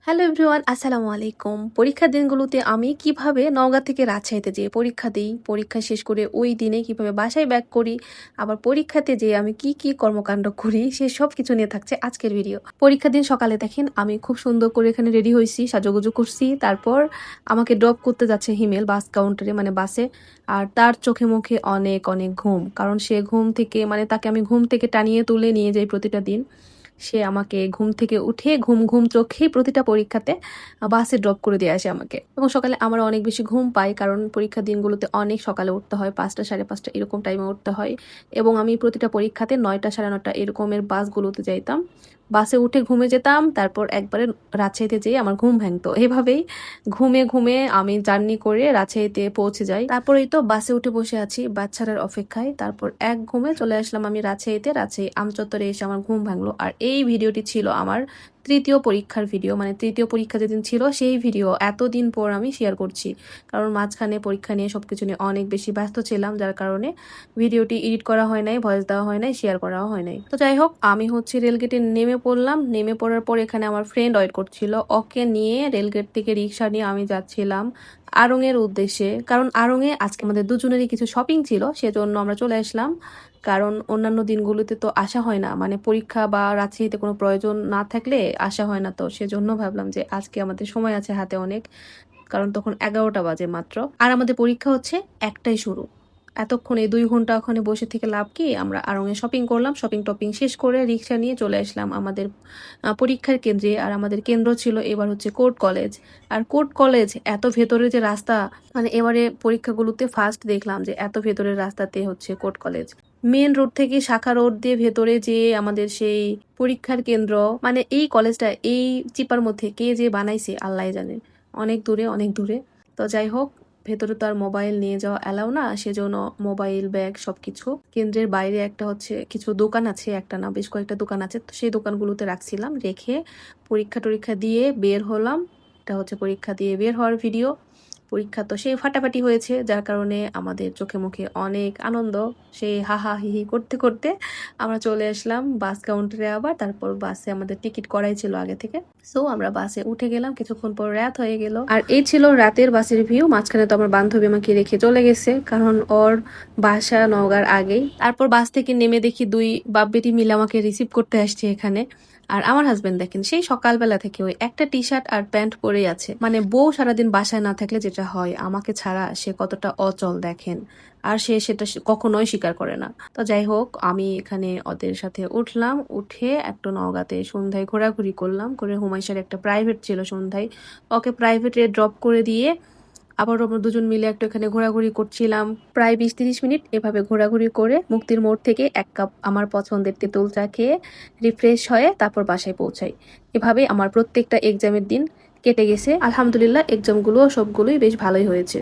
Hello everyone, আসসালামু আলাইকুম। পরীক্ষার দিনগুলোতে আমি কিভাবে নওগাঁ থেকে রাজশাহীতে যেয়ে পরীক্ষা দিই, পরীক্ষা শেষ করে ওই দিনে কিভাবে বাসায় ব্যাক করি, আবার পরীক্ষাতে যেয়ে আমি কি কি কর্মকাণ্ড করি, সে সব কিছু নিয়ে থাকছে আজকের ভিডিও। পরীক্ষার দিন সকালে দেখেন আমি খুব সুন্দর করে এখানে রেডি হয়েছি, সাজুগুজু করছি। তারপর আমাকে ড্রপ করতে যাচ্ছে হিমেল বাস কাউন্টারে, মানে বাসে। আর তার চোখে মুখে অনেক অনেক ঘুম, কারণ সে ঘুম থেকে, মানে তাকে আমি ঘুম থেকে টানিয়ে তুলে নিয়ে যাই প্রতিটা দিন। সে আমাকে ঘুম থেকে উঠে ঘুম ঘুম চোখেই প্রতিটা পরীক্ষাতে বাসে ড্রপ করে দিয়ে আসে আমাকে। এবং সকালে আমার অনেক বেশি ঘুম পাই, কারণ পরীক্ষার দিনগুলোতে অনেক সকালে উঠতে হয়, 5টা 5:30 এরকম টাইমে উঠতে হয়। এবং আমি প্রতিটা পরীক্ষাতে 9টা 9:30 এরকমের বাসগুলোতে যাইতাম। বাসে উঠে ঘুমে যেতাম, তারপর একবারে রাজশাহীতে যেয়ে আমার ঘুম ভাঙতো। এভাবেই ঘুমে ঘুমে আমি জার্নি করে রাজশাহীতে পৌঁছে যাই। তারপরেই তো বাসে উঠে বসে আছি বাস ছাড়ার অপেক্ষায়। তারপর এক ঘুমে চলে আসলাম আমি রাজশাহীতে। রাজশাহী আমচত্বরে এসে আমার ঘুম ভাঙলো। আর এই ভিডিওটি ছিল আমার তৃতীয় পরীক্ষার ভিডিও, মানে তৃতীয় পরীক্ষা যেদিন ছিল সেই ভিডিও এতদিন পর আমি শেয়ার করছি, কারণ মাঝখানে পরীক্ষা নিয়ে সবকিছু নিয়ে অনেক বেশি ব্যস্ত ছিলাম, যার কারণে ভিডিওটি এডিট করা হয় নাই, ভয়েস দেওয়া হয় নাই, শেয়ার করাও হয় নাই। তো যাই হোক, আমি হচ্ছে রেলগেটে নেমে পড়লাম। নেমে পড়ার পর এখানে আমার ফ্রেন্ড ওয়েট করছিল, ওকে নিয়ে রেলগেট থেকে রিক্সা নিয়ে আমি যাচ্ছিলাম আড়ং এর উদ্দেশ্যে। কারণ আড়ং-এ আজকে আমাদের দুজনেরই কিছু শপিং ছিল, সেজন্য আমরা চলে আসলাম। কারণ অন্যান্য দিনগুলোতে তো আসা হয় না, মানে পরীক্ষা বা রাজশাহীতে কোনো প্রয়োজন না থাকলে আসা হয় না, তো সেজন্য ভাবলাম যে আজকে আমাদের সময় আছে হাতে অনেক, কারণ তখন 11টা বাজে মাত্র। আর আমাদের পরীক্ষা হচ্ছে 1টায় শুরু। এতক্ষণ এই 2 ঘন্টা ওখানে বসে থেকে লাভ কি? আমরা আড়ং-এ শপিং করলাম, শপিং টপিং শেষ করে রিক্সা নিয়ে চলে আসলাম আমাদের পরীক্ষার কেন্দ্রে। আর আমাদের কেন্দ্র ছিল এবার হচ্ছে কোর্ট কলেজ। আর কোর্ট কলেজ এত ভেতরে যে রাস্তা, মানে এবারে পরীক্ষাগুলোতে ফার্স্ট দেখলাম যে এত ভেতরের রাস্তাতে হচ্ছে কোর্ট কলেজ। মেন রোড থেকে শাখা রোড দিয়ে ভেতরে যে আমাদের সেই পরীক্ষার কেন্দ্র, মানে এই কলেজটা এই চিপার মধ্যে কে যে বানাইছে আল্লাহ জানে, অনেক দূরে অনেক দূরে। তো যাই হোক, ভেতরে তো আর মোবাইল নিয়ে যাওয়া অ্যালাউ না, সেজন্য মোবাইল ব্যাগ সবকিছু কেন্দ্রের বাইরে একটা হচ্ছে কিছু দোকান আছে, একটা না বেশ কয়েকটা দোকান আছে, তো সেই দোকানগুলোতে রাখছিলাম, রেখে পরীক্ষা টরীক্ষা দিয়ে বের হলাম। এটা হচ্ছে পরীক্ষা দিয়ে বের হওয়ার ভিডিও। পরীক্ষা তো সেই ফাটাফাটি হয়েছে, যার কারণে আমাদের চোখে মুখে অনেক আনন্দ। সেই হাহা হিহি করতে করতে আমরা চলে আসলাম বাস কাউন্টারে আবার। তারপর বাসে আমাদের টিকিট করাই ছিল আগে থেকে, সো আমরা বাসে উঠে গেলাম। কিছুক্ষণ পর রাত হয়ে গেল। আর এই ছিল রাতের বাসের ভিউ। মাঝখানে তো আমার বান্ধবী আমাকে রেখে চলে গেছে, কারণ ওর বাসা নওগাঁর আগেই। তারপর বাস থেকে নেমে দেখি 2 বাপ বেটি মিলে আমাকে রিসিভ করতে আসছে এখানে। আর আমার হাজবেন্ড দেখেন সেই সকালবেলা থেকে ওই একটা টি শার্ট আর প্যান্ট পরেই আছে, মানে বউ সারাদিন বাসায় না থাকলে যেটা হয়, আমাকে ছাড়া সে কতটা অচল দেখেন। আর সে সেটা কখনোই স্বীকার করে না। তো যাই হোক, আমি এখানে ওদের সাথে উঠলাম, উঠে একটু নওগাঁতে সন্ধ্যায় ঘোরাঘুরি করলাম, করে হুমায়ুসার একটা প্রাইভেট ছিল সন্ধ্যায়, ওকে প্রাইভেটে ড্রপ করে দিয়ে আবার আমরা দুজন মিলে একটু এখানে ঘোরাঘুরি করছিলাম। প্রায় 20-30 মিনিট এভাবে ঘোরাঘুরি করে মুক্তির মোড় থেকে 1 কাপ আমার পছন্দের তেঁতুল চা খেয়ে রিফ্রেশ হয়ে তারপর বাসায় পৌঁছাই। এভাবে আমার প্রত্যেকটা এক্সামের দিন কেটে গেছে। আলহামদুলিল্লাহ, এক্সামগুলো সবগুলোই বেশ ভালোই হয়েছে।